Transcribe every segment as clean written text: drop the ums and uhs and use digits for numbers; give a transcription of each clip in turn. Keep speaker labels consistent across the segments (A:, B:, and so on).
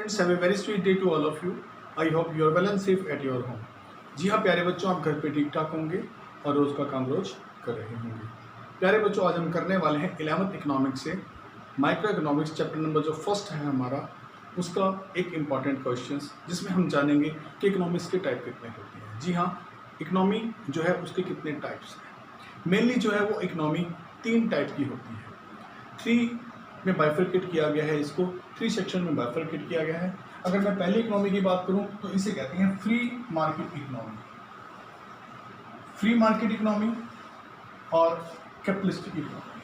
A: Students, have a very sweet day to all of you. I hope you are well and safe at your home. जी हाँ प्यारे बच्चों, आप घर पे ठीक ठाक होंगे और रोज़ का काम रोज कर रहे होंगे। प्यारे बच्चों, आज हम करने वाले हैं 11th इकोनॉमिक्स से माइक्रो इकोनॉमिक्स चैप्टर नंबर जो फर्स्ट है हमारा, उसका एक इम्पॉर्टेंट क्वेश्चन जिसमें हम जानेंगे कि इकोनॉमिक्स के टाइप कितने होते हैं। जी हाँ, इकोनॉमी जो है उसके कितने टाइप्स हैं। मेनली जो है वो इकोनॉमी 3 टाइप की होती है। 3 में बाइफरकेट किया गया है, इसको 3 सेक्शन में बाइफरकेट किया गया है। अगर मैं पहली इकोनॉमी की बात करूं तो इसे कहते हैं free market economy, free market economy और कैपिटलिस्टिक इकोनॉमी।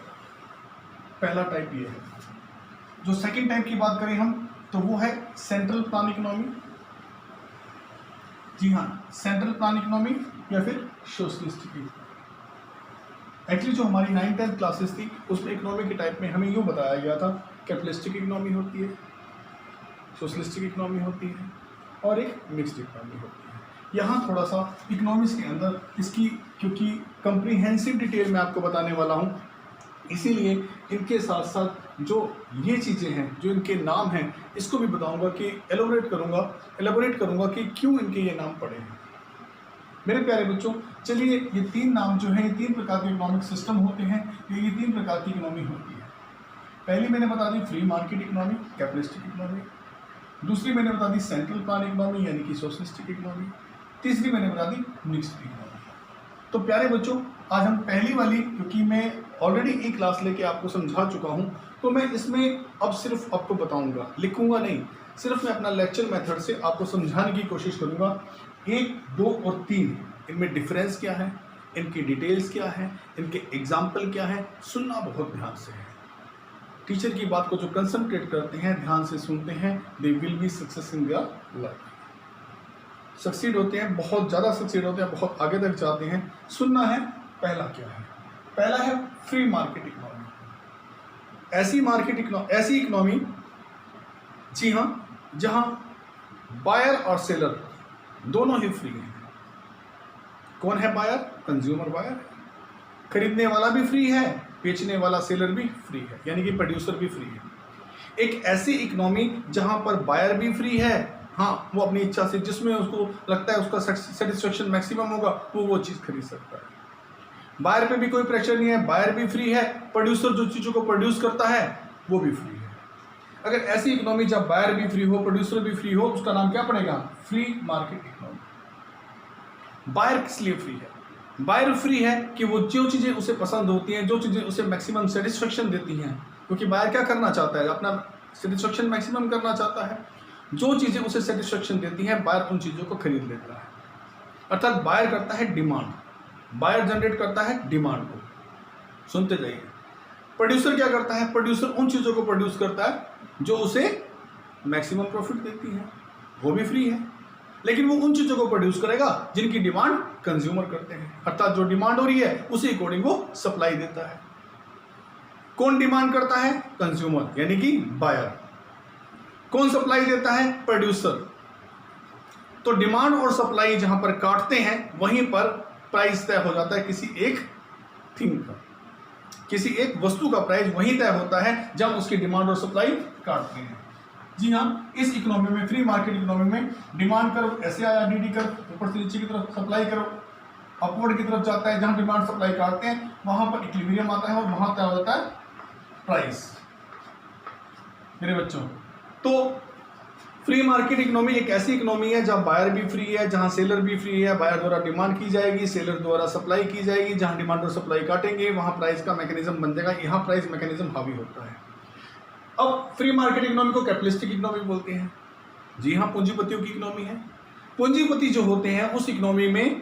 A: पहला टाइप ये है। जो सेकंड टाइप की बात करें हम तो वो है सेंट्रल प्लान इकोनॉमी। जी हाँ, सेंट्रल प्लान इकोनॉमी या फिर सोशलिस्टिक इकोनॉमी। एक्चुअली जो हमारी 9th-10th क्लासेस थी उसमें इकोनॉमी के टाइप में हमें यूँ बताया गया था, कैपिटलिस्टिक इकोनॉमी होती है, सोशलिस्टिक इकोनॉमी होती है और एक मिक्स्ड इकोनॉमी होती है। यहाँ थोड़ा सा इकोनॉमिक्स के अंदर इसकी क्योंकि कंप्रीहेंसिव डिटेल में आपको बताने वाला हूँ, इसीलिए इनके साथ साथ जो ये चीज़ें हैं, जो इनके नाम हैं, इसको भी बताऊँगा कि एलोबरेट करूँगा कि क्यों इनके ये नाम पड़े हैं। मेरे प्यारे बच्चों, चलिए ये 3 नाम जो हैं, ये 3 प्रकार के इकोनॉमिक सिस्टम होते हैं, ये 3 प्रकार की इकोनॉमी होती है। पहली मैंने बता दी free market economy, capitalistic economy. दूसरी मैंने बता दी सेंट्रल प्लान इकोनॉमी यानी कि सोशलिस्टिक इकोनॉमी। तीसरी मैंने बता दी मिक्स्ड इकोनॉमी। तो प्यारे बच्चों, आज हम पहली वाली, क्योंकि मैं ऑलरेडी एक क्लास लेके आपको समझा चुका हूँ, तो मैं इसमें अब सिर्फ आपको बताऊँगा, लिखूँगा नहीं। सिर्फ मैं अपना लेक्चर मेथड से आपको समझाने की कोशिश करूँगा। 1, 2 और 3 इनमें डिफरेंस क्या है, इनकी डिटेल्स क्या है, इनके एग्जाम्पल क्या है, सुनना बहुत ध्यान से है। टीचर की बात को जो कंसंट्रेट करते हैं, ध्यान से सुनते हैं, they will be success in their life. Succeed होते हैं, बहुत ज़्यादा सक्सीड होते हैं, बहुत आगे तक जाते हैं। सुनना है पहला क्या है। पहला है फ्री मार्केट इकोनॉमी। ऐसी इकोनॉमी, जी हाँ, जहाँ बायर और सेलर दोनों ही फ्री हैं। कौन है बायर? Consumer buyer. खरीदने वाला भी फ्री है, बेचने वाला सेलर भी फ्री है, यानी कि प्रोड्यूसर भी फ्री है। एक ऐसी इकोनॉमी जहां पर बायर भी फ्री है, हाँ, वो अपनी इच्छा से जिसमें उसको लगता है उसका सेटिस्फेक्शन मैक्सिमम होगा वो चीज़ खरीद सकता है। बायर पे भी कोई प्रेशर नहीं है, बायर भी फ्री है, प्रोड्यूसर जो चीज़ों को प्रोड्यूस करता है वो भी फ्री है। अगर ऐसी इकोनॉमी जब बायर भी फ्री हो, प्रोड्यूसर भी फ्री हो, उसका नाम क्या पड़ेगा? Free market economy. बायर किस लिए फ्री है? बायर फ्री है कि वो जो चीज़ें उसे पसंद होती हैं, जो चीज़ें उसे मैक्सिमम सेटिस्फेक्शन देती हैं, क्योंकि बायर क्या करना चाहता है? अपना सेटिस्फेक्शन मैक्सिमम करना चाहता है। जो चीज़ें उसे सेटिस्फेक्शन देती हैं, बायर उन चीज़ों को खरीद लेता है। अर्थात बायर करता है डिमांड, बायर जनरेट करता है डिमांड को। सुनते जाइए। प्रोड्यूसर क्या करता है? प्रोड्यूसर उन चीज़ों को प्रोड्यूस करता है जो उसे मैक्सिमम प्रॉफिट देती हैं, वो भी फ्री है। लेकिन वो उन चीज़ों को प्रोड्यूस करेगा जिनकी डिमांड कंज्यूमर करते हैं, अर्थात जो डिमांड हो रही है उसी अकॉर्डिंग वो सप्लाई देता है। कौन डिमांड करता है? कंज्यूमर यानी कि बायर। कौन सप्लाई देता है? प्रोड्यूसर। तो डिमांड और सप्लाई जहां पर काटते हैं वहीं पर प्राइस तय हो जाता है किसी एक थिंग का, किसी एक वस्तु का प्राइस वहीं तय होता है जब उसकी डिमांड और सप्लाई काटते हैं। जी हाँ, इस इकोनॉमी में, फ्री मार्केट इकोनॉमी में, डिमांड कर्व ऐसे आया, डीडी कर्व ऊपर से नीचे की तरफ, सप्लाई कर्व अपवर्ड की तरफ जाता है। जहां डिमांड सप्लाई काटते हैं वहां पर इक्विलिब्रियम आता है और वहां तय होता है प्राइस। मेरे बच्चों, तो फ्री मार्केट इकोनॉमी एक ऐसी इकोनॉमी है जहां बायर भी फ्री है, जहां सेलर भी फ्री है। बायर द्वारा डिमांड की जाएगी, सेलर द्वारा सप्लाई की जाएगी। जहां डिमांड और सप्लाई काटेंगे वहां प्राइस का मैकेनिज्म बन जाएगा। यहाँ प्राइस मैकेनिज्म हावी होता है। अब फ्री मार्केट इकोनॉमी को कैपिटलिस्टिक इकोनॉमी बोलते हैं। जी हाँ, पूंजीपतियों की इकोनॉमी है। पूंजीपति जो होते हैं उस इकोनॉमी में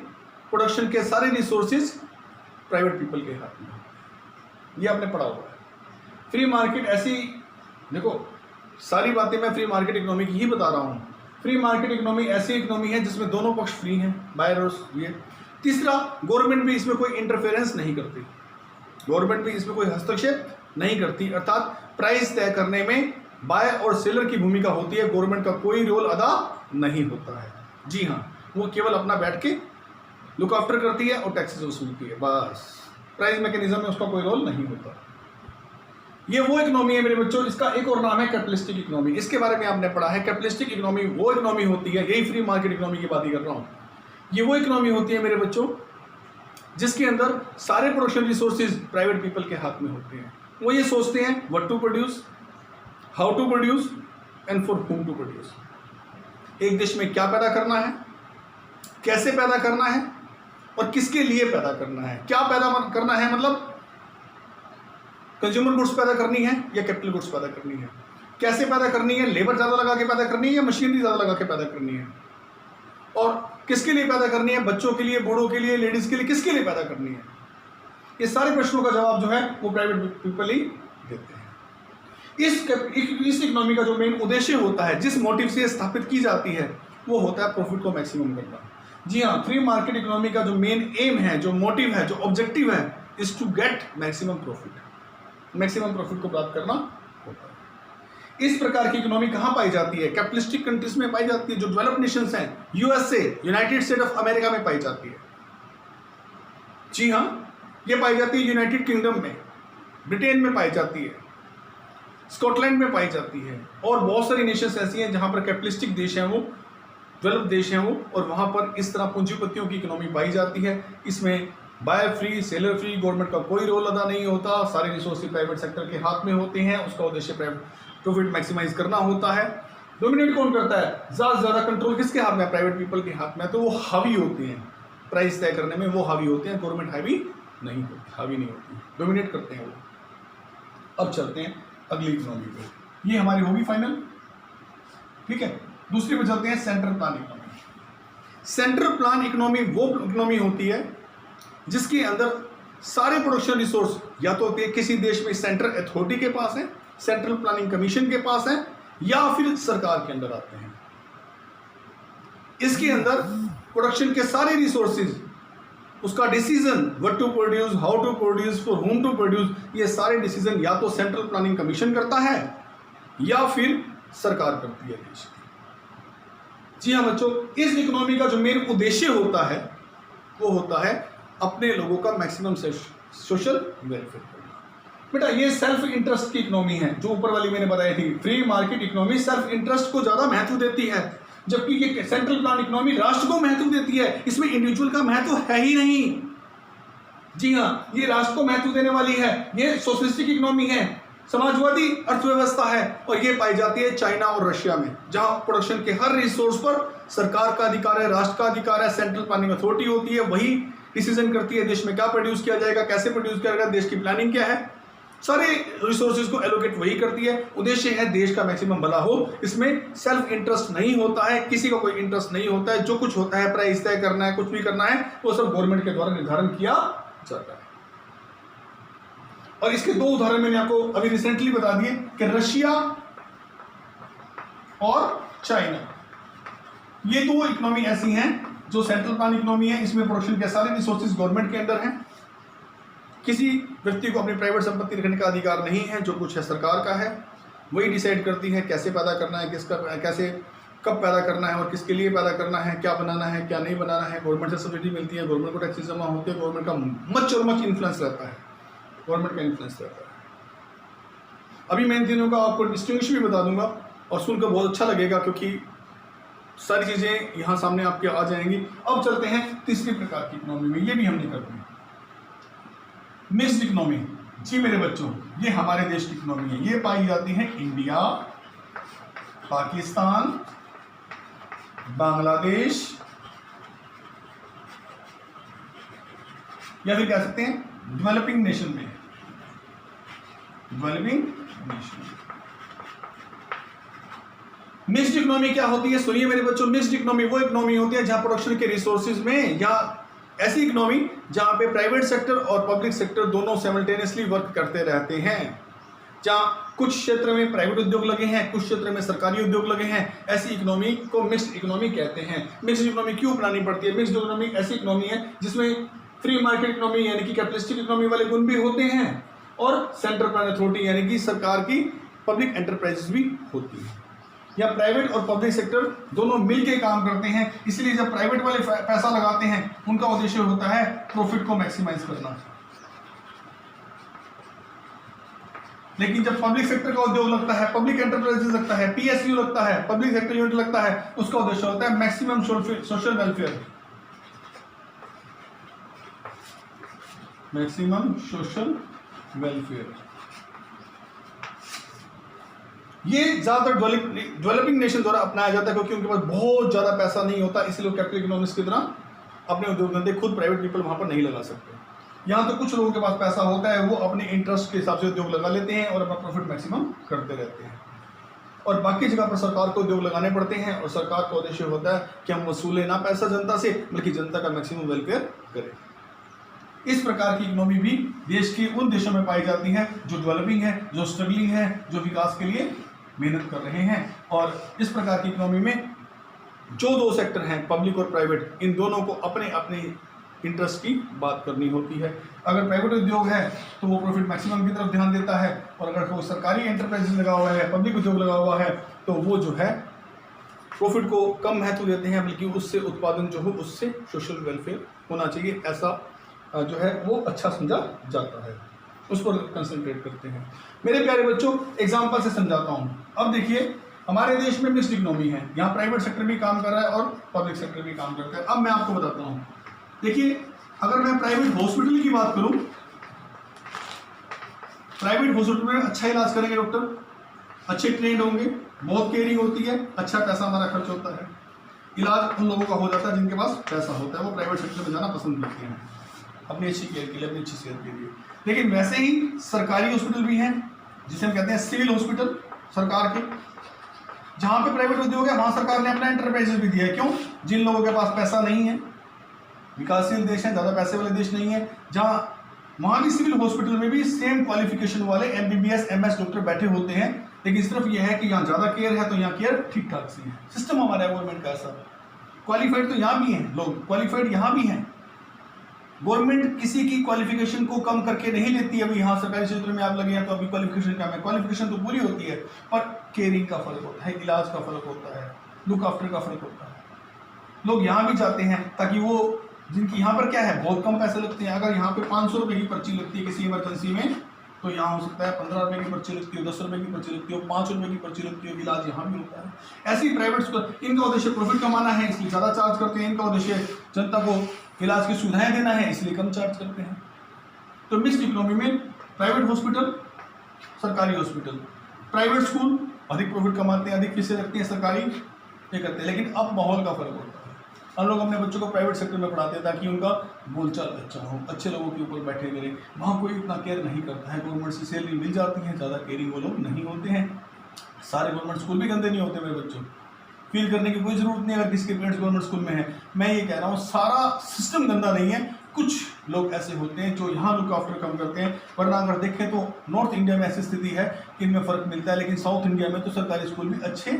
A: प्रोडक्शन के सारे रिसोर्सेज प्राइवेट पीपल के हाथ में, ये आपने पढ़ा हुआ है। फ्री मार्केट ऐसी, देखो सारी बातें मैं फ्री मार्केट इकोनॉमी की ही बता रहा हूँ। फ्री मार्केट इकोनॉमी ऐसी इकोनॉमी है जिसमें दोनों पक्ष फ्री हैं, बायर और ये। तीसरा, गवर्नमेंट भी इसमें कोई इंटरफेरेंस नहीं करती, गवर्नमेंट भी इसमें कोई हस्तक्षेप नहीं करती, अर्थात प्राइस तय करने में बायर और सेलर की भूमिका होती है, गवर्नमेंट का कोई रोल अदा नहीं होता है। जी हाँ, वो केवल अपना बैठ के लुक आफ्टर करती है और टैक्सेस वसूलती है, बस। प्राइस मैकेनिज्म में उसका कोई रोल नहीं होता। ये वो इकोनॉमी है मेरे बच्चों, इसका एक और नाम है कैपिटलिस्टिक इकोनॉमी। इसके बारे में आपने पढ़ा है। कैपिटलिस्टिक इकोनॉमी वो इकोनॉमी होती है, यही फ्री मार्केट इकोनॉमी की बात ही कर रहा हूँ, ये वो इकोनॉमी होती है मेरे बच्चों जिसके अंदर सारे प्रोडक्शन रिसोर्सेज प्राइवेट पीपल के हाथ में होते हैं। वो ये सोचते हैं what to produce, how to produce and for whom to produce. एक देश में क्या पैदा करना है, कैसे पैदा करना है और किसके लिए पैदा करना है। क्या पैदा करना है मतलब कंज्यूमर गुड्स पैदा करनी है या कैपिटल गुड्स पैदा करनी है। कैसे पैदा करनी है, लेबर ज़्यादा लगा के पैदा करनी है या मशीनरी ज़्यादा लगा के पैदा करनी है। और किसके लिए पैदा करनी है, बच्चों के लिए, बूढ़ों के लिए, लेडीज़ के लिए, किसके लिए पैदा करनी है। ये सारे प्रश्नों का जवाब जो है वो प्राइवेट पीपल ही देते हैं। इस इकोनॉमी का जो मेन उद्देश्य होता है, जिस मोटिव से स्थापित की जाती है, वो होता है प्रॉफिट को मैक्सिमम करना। जी हाँ, फ्री मार्केट इकोनॉमी का जो मेन एम है, जो मोटिव है, जो ऑब्जेक्टिव है, is to get maximum profit. Maximum profit को प्राप्त करना होता है। इस प्रकार की इकोनॉमी कहाँ पाई जाती है, कैपिटलिस्टिक कंट्रीज में पाई जाती है। जो डेवलप्ड नेशंस हैं, USA, United state of America में पाई जाती है। जी हाँ, ये पाई जाती है यूनाइटेड किंगडम में, ब्रिटेन में पाई जाती है, स्कॉटलैंड में पाई जाती है, और बहुत सारी नेशंस ऐसी हैं जहाँ पर कैपिटलिस्टिक देश हैं, वो डेवलप्ड देश हैं वो, और वहाँ पर इस तरह पूंजीपतियों की इकोनॉमी पाई जाती है। इसमें buyer free, seller free, government का कोई रोल अदा नहीं होता, सारे रिसोर्सेज प्राइवेट सेक्टर के हाथ में होते हैं। उसका उद्देश्य प्रॉफिट मैक्सिमाइज करना होता है। डोमिनेट कौन करता है, ज़्यादा से ज़्यादा कंट्रोल किसके हाथ में है, प्राइवेट पीपल के हाथ में। तो वो हावी होते हैं, प्राइस तय करने में वो हावी होते हैं, गवर्नमेंट हावी नहीं होती, हावी नहीं होती, डोमिनेट करते हैं वो। अब चलते हैं अगली इकोनॉमी पे, ये हमारी होगी फाइनल, ठीक है। दूसरी पे चलते हैं central plan economy. Central plan economy वो इकोनॉमी होती है जिसके अंदर सारे प्रोडक्शन रिसोर्स या तो किसी देश में सेंट्रल अथॉरिटी के पास है, सेंट्रल प्लानिंग कमीशन के पास है, या फिर सरकार के अंदर आते हैं। इसके अंदर प्रोडक्शन के सारे रिसोर्सेज, उसका decision what to produce, how to produce, for whom to produce, ये सारे डिसीजन या तो सेंट्रल प्लानिंग कमीशन करता है या फिर सरकार करती है देश की। जी हाँ बच्चों, इस इकोनॉमी का जो मेन उद्देश्य होता है वो होता है अपने लोगों का मैक्सिमम सोशल वेलफेयर करना। बेटा ये सेल्फ इंटरेस्ट की इकोनॉमी है, जो ऊपर वाली मैंने बताई थी। Free market economy self interest को ज़्यादा महत्व देती है, जबकि ये सेंट्रल प्लान इकोनॉमी राष्ट्र को महत्व देती है। इसमें इंडिविजुअल का महत्व है ही नहीं। जी हाँ, ये राष्ट्र को महत्व देने वाली है। ये सोशलिस्टिक इकोनॉमी है, समाजवादी अर्थव्यवस्था है, और ये पाई जाती है चाइना और रशिया में, जहां प्रोडक्शन के हर रिसोर्स पर सरकार का अधिकार है, राष्ट्र का अधिकार है। सेंट्रल प्लानिंग अथॉरिटी होती है, वही डिसीजन करती है देश में क्या प्रोड्यूस किया जाएगा, कैसे प्रोड्यूस किया जाएगा, देश की प्लानिंग क्या है, सारे रिसोर्सेज को एलोकेट वही करती है। उद्देश्य है देश का मैक्सिमम भला हो। इसमें सेल्फ इंटरेस्ट नहीं होता है, किसी का कोई इंटरेस्ट नहीं होता है। जो कुछ होता है, प्राइस तय करना है, कुछ भी करना है, वो सब गवर्नमेंट के द्वारा निर्धारण किया जाता है। और इसके दो उदाहरण मैंने आपको अभी रिसेंटली बता दिए कि रशिया और चाइना, ये दो इकोनॉमी ऐसी हैं जो सेंट्रल प्लान इकोनॉमी है। इसमें प्रोडक्शन के सारे रिसोर्सेज गवर्नमेंट के अंदर हैं, किसी व्यक्ति को अपनी प्राइवेट संपत्ति रखने का अधिकार नहीं है। जो कुछ है सरकार का है, वही डिसाइड करती है कैसे पैदा करना है, किसका कैसे कब पैदा करना है और किसके लिए पैदा करना है, क्या बनाना है, क्या नहीं बनाना है। गवर्नमेंट से सब्सिडी मिलती है, गवर्नमेंट को टैक्सेस जमा होते हैं, गवर्नमेंट का मच और मच इन्फ्लुएंस रहता है, गवर्नमेंट का इन्फ्लुएंस रहता है। अभी मैं इन तीनों का आपको डिस्टिंग्विश भी बता दूंगा और सुनकर बहुत अच्छा लगेगा, क्योंकि सारी चीज़ें यहाँ सामने आपके आ जाएंगी। अब चलते हैं तीसरी प्रकार की इकोनॉमी में, ये भी हमने कर दी, मिक्स्ड इकोनॉमी। जी मेरे बच्चों, ये हमारे देश की इकोनॉमी है। ये पाई जाती है इंडिया, पाकिस्तान, बांग्लादेश, या फिर कह सकते हैं डेवलपिंग नेशन में, डेवलपिंग नेशन। मिक्स्ड इकोनॉमी क्या होती है, सुनिए मेरे बच्चों। मिक्स्ड इकोनॉमी वो इकोनॉमी होती है जहां प्रोडक्शन के रिसोर्सेज में, या ऐसी इकोनॉमी जहां पे प्राइवेट सेक्टर और पब्लिक सेक्टर दोनों साइमल्टेनियसली वर्क करते रहते हैं। जहां कुछ क्षेत्र में प्राइवेट उद्योग लगे हैं, कुछ क्षेत्र में सरकारी उद्योग लगे हैं, ऐसी इकोनॉमी को मिक्स्ड इकोनॉमी कहते हैं। मिक्स्ड इकोनॉमी क्यों अपनानी पड़ती है? मिक्स्ड इकोनॉमी ऐसी इकोनॉमी है जिसमें फ्री मार्केट इकोनॉमी यानी कि कैपिटलिस्टिक इकोनॉमी वाले गुण भी होते हैं, और सेंट्रल प्लान अथॉरिटी यानी कि सरकार की पब्लिक एंटरप्राइजेस भी होती है। या प्राइवेट और पब्लिक सेक्टर दोनों मिलके काम करते हैं। इसलिए जब प्राइवेट वाले पैसा लगाते हैं, उनका उद्देश्य होता है प्रॉफिट को मैक्सिमाइज करना। लेकिन जब पब्लिक सेक्टर का उद्योग लगता है, पब्लिक एंटरप्राइजेस लगता है, पीएसयू लगता है, पब्लिक सेक्टर यूनिट लगता है, उसका उद्देश्य होता है maximum social welfare, maximum social welfare. ये ज्यादातर डेवलपिंग नेशन द्वारा अपनाया जाता है क्योंकि उनके पास बहुत ज्यादा पैसा नहीं होता, इसलिए वो कैपिटल इकोनॉमिक्स की तरह अपने उद्योग धंधे खुद प्राइवेट पीपल वहां पर नहीं लगा सकते। यहाँ तो कुछ लोगों के पास पैसा होता है, वो अपने इंटरेस्ट के हिसाब से उद्योग लगा लेते हैं और अपना प्रॉफिट मैक्सिमम करते रहते हैं, और बाकी जगह पर सरकार को उद्योग लगाने पड़ते हैं, और सरकार का उद्देश्य होता है कि हम वसूले ना पैसा जनता से, बल्कि जनता का मैक्सिमम वेलफेयर करें। इस प्रकार की इकोनॉमी भी देश के उन देशों में पाई जाती है जो डेवलपिंग है, जो स्ट्रगलिंग है, जो विकास के लिए मेहनत कर रहे हैं। और इस प्रकार की इकोनॉमी में जो दो सेक्टर हैं, पब्लिक और प्राइवेट, इन दोनों को अपने अपने इंटरेस्ट की बात करनी होती है। अगर प्राइवेट उद्योग है तो वो प्रॉफिट मैक्सिमम की तरफ ध्यान देता है, और अगर वो सरकारी एंटरप्राइज लगा हुआ है, पब्लिक उद्योग लगा हुआ है, तो वो जो है प्रॉफिट को कम महत्व देते हैं, बल्कि उससे उत्पादन जो हो उससे सोशल वेलफेयर होना चाहिए, ऐसा जो है वो अच्छा समझा जाता है, उस पर कंसंट्रेट करते हैं। मेरे प्यारे बच्चों, एग्जाम्पल से समझाता हूँ। अब देखिए, हमारे देश में मिक्स्ड इकोनॉमी है, यहाँ प्राइवेट सेक्टर भी काम कर रहा है और पब्लिक सेक्टर भी काम करता है। अब मैं आपको बताता हूँ, देखिए, अगर मैं प्राइवेट हॉस्पिटल की बात करूँ, प्राइवेट हॉस्पिटल में अच्छा इलाज करेंगे डॉक्टर, अच्छे ट्रेंड होंगे, बहुत केयरिंग होती है, अच्छा पैसा हमारा खर्च होता है, इलाज उन लोगों का हो जाता है जिनके पास पैसा होता है, वो प्राइवेट सेक्टर में जाना पसंद करते हैं अपनी अच्छी केयर के लिए, अपनी अच्छी सेहत के लिए। लेकिन वैसे ही सरकारी हॉस्पिटल भी हैं, जिसे हम कहते हैं सिविल हॉस्पिटल सरकार के, जहाँ पे प्राइवेट उद्योग है वहाँ सरकार ने अपना एंटरप्राइजेस भी दिया है। क्यों? जिन लोगों के पास पैसा नहीं है, विकासशील देश है, ज़्यादा पैसे वाले देश नहीं है, जहाँ वहाँ भी सिविल हॉस्पिटल में भी सेम क्वालिफिकेशन वाले MBBS MS डॉक्टर बैठे होते हैं, लेकिन सिर्फ यह है कि यहाँ ज़्यादा केयर है तो यहाँ केयर ठीक ठाक सी है। सिस्टम हमारा गवर्नमेंट का ऐसा, क्वालिफाइड तो यहाँ भी हैं लोग, क्वालिफाइड यहाँ भी हैं। गवर्नमेंट किसी की क्वालिफिकेशन को कम करके नहीं लेती है। अभी यहाँ सरकारी क्षेत्र में आप लगे हैं तो अभी क्वालिफिकेशन कम है, क्वालिफिकेशन तो पूरी होती है, पर केयरिंग का फर्क होता है, इलाज का फर्क होता है, लुक आफ्टर का फर्क होता है। लोग यहाँ भी जाते हैं ताकि वो, जिनकी यहाँ पर क्या है, बहुत कम पैसे लगते हैं। अगर यहाँ पे 500 रुपये की पर्ची लगती है किसी इमरजेंसी में, तो यहाँ हो सकता है 15 रुपये की पर्ची लगती हो, 10 रुपये की पर्ची लगती हो, 5 रुपये की पर्ची लगती हो, इलाज यहाँ भी होता है। ऐसे ही प्राइवेट स्कूल, इनका उद्देश्य प्रॉफिट कमाना है इसलिए ज़्यादा चार्ज करते हैं, इनका उद्देश्य जनता को इलाज की सुविधाएं देना है इसलिए कम चार्ज करते हैं। तो मिक्स्ड इकोनॉमी में प्राइवेट हॉस्पिटल, सरकारी हॉस्पिटल, प्राइवेट स्कूल अधिक प्रॉफिट कमाते हैं, अधिक फीसें रखते हैं, सरकारी ये करते हैं। लेकिन अब माहौल का फर्क होता है। हम लोग अपने बच्चों को प्राइवेट सेक्टर में पढ़ाते हैं ताकि उनका बोलचाल अच्छा हो, अच्छे लोगों के ऊपर बैठे करें, वहाँ कोई इतना केयर नहीं करता है, गवर्नमेंट से सैलरी मिल जाती है, ज़्यादा केयरिंग वो लोग नहीं होते हैं। सारे गवर्नमेंट स्कूल भी गंदे नहीं होते मेरे बच्चों, फील करने की कोई ज़रूरत नहीं अगर किसी के पेरेंट्स गवर्नमेंट स्कूल में है। मैं ये कह रहा हूँ सारा सिस्टम गंदा नहीं है, कुछ लोग ऐसे होते हैं जो यहाँ लुक आफ्टर कम करते हैं। वरना अगर देखें तो नॉर्थ इंडिया में ऐसी स्थिति है कि इनमें फ़र्क मिलता है, लेकिन साउथ इंडिया में तो सरकारी स्कूल भी अच्छे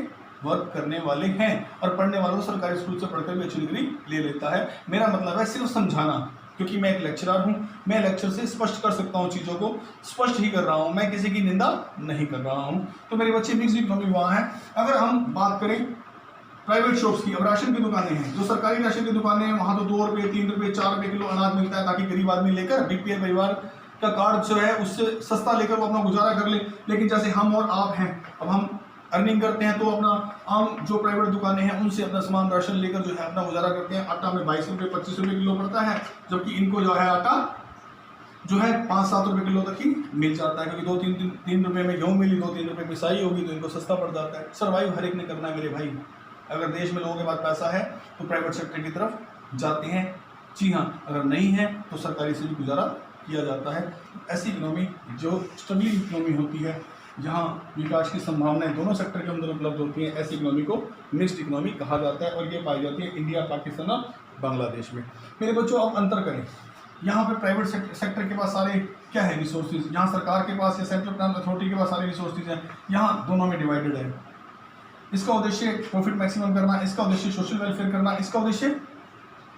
A: वर्क करने वाले हैं, और पढ़ने वालों को सरकारी स्कूल से पढ़कर भी अच्छी डिग्री ले लेता है। मेरा मतलब है सिर्फ समझाना, क्योंकि मैं एक लेक्चरर हूँ, मैं लेक्चर से स्पष्ट कर सकता हूँ, चीज़ों को स्पष्ट ही कर रहा हूँ, मैं किसी की निंदा नहीं कर रहा हूँ। तो मेरे बच्चे मिक्स्ड इकोनॉमी वहाँ है। अगर हम बात करें प्राइवेट शॉप्स की, अब राशन की दुकानें हैं, जो सरकारी राशन की दुकानें हैं वहाँ तो 2 रुपये 3 रुपये 4 रुपये किलो अनाज मिलता है ताकि गरीब आदमी लेकर BPL परिवार का कार्ड जो है उससे सस्ता लेकर वो अपना गुजारा कर ले। लेकिन जैसे हम और आप हैं, अब हम अर्निंग करते हैं तो अपना आम जो प्राइवेट दुकानें हैं उनसे अपना सामान राशन लेकर जो है अपना गुजारा करते हैं। आटा में 22 रुपये 25 रुपये किलो पड़ता है, जबकि इनको जो है आटा जो है 5-7 रुपये किलो तक ही मिल जाता है, क्योंकि 2-3 रुपये में गेहूँ मिली, 2-3 रुपये पिसाई होगी तो इनको सस्ता पड़ जाता है। सर्वाइव हर एक ने करना है मेरे भाई। अगर देश में लोगों के पास पैसा है तो प्राइवेट सेक्टर की तरफ जाते हैं, जी हाँ, अगर नहीं है तो सरकारी से भी गुजारा किया जाता है। ऐसी इकोनॉमी जो स्टेबल इकोनॉमी होती है, जहाँ विकास की संभावनाएं दोनों सेक्टर के अंदर उपलब्ध होती हैं, ऐसी इकोनॉमी को मिक्स्ड इकोनॉमी कहा जाता है, और ये पाई जाती है इंडिया, पाकिस्तान और बांग्लादेश में। मेरे बच्चों, अब अंतर करें, यहाँ पे प्राइवेट सेक्टर के पास सारे क्या है रिसोर्सेज, यहाँ सरकार के पास या सेंट्रल प्लान अथॉरिटी के पास सारे रिसोर्सेज हैं, यहाँ दोनों में डिवाइडेड है। इसका उद्देश्य प्रॉफिट मैक्सिमम करना, इसका उद्देश्य सोशल वेलफेयर करना, इसका उद्देश्य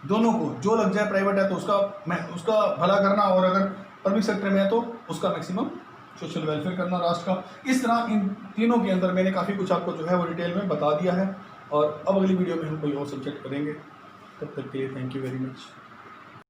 A: दोनों को, जो लग जाए प्राइवेट है तो उसका भला करना, और अगर पब्लिक सेक्टर में है तो उसका मैक्सिमम सोशल वेलफेयर करना राष्ट्र का। इस तरह इन तीनों के अंदर मैंने काफ़ी कुछ आपको जो है वो डिटेल में बता दिया है, और अब अगली वीडियो में हम कोई और सब्जेक्ट करेंगे। तब तक के लिए थैंक यू वेरी मच।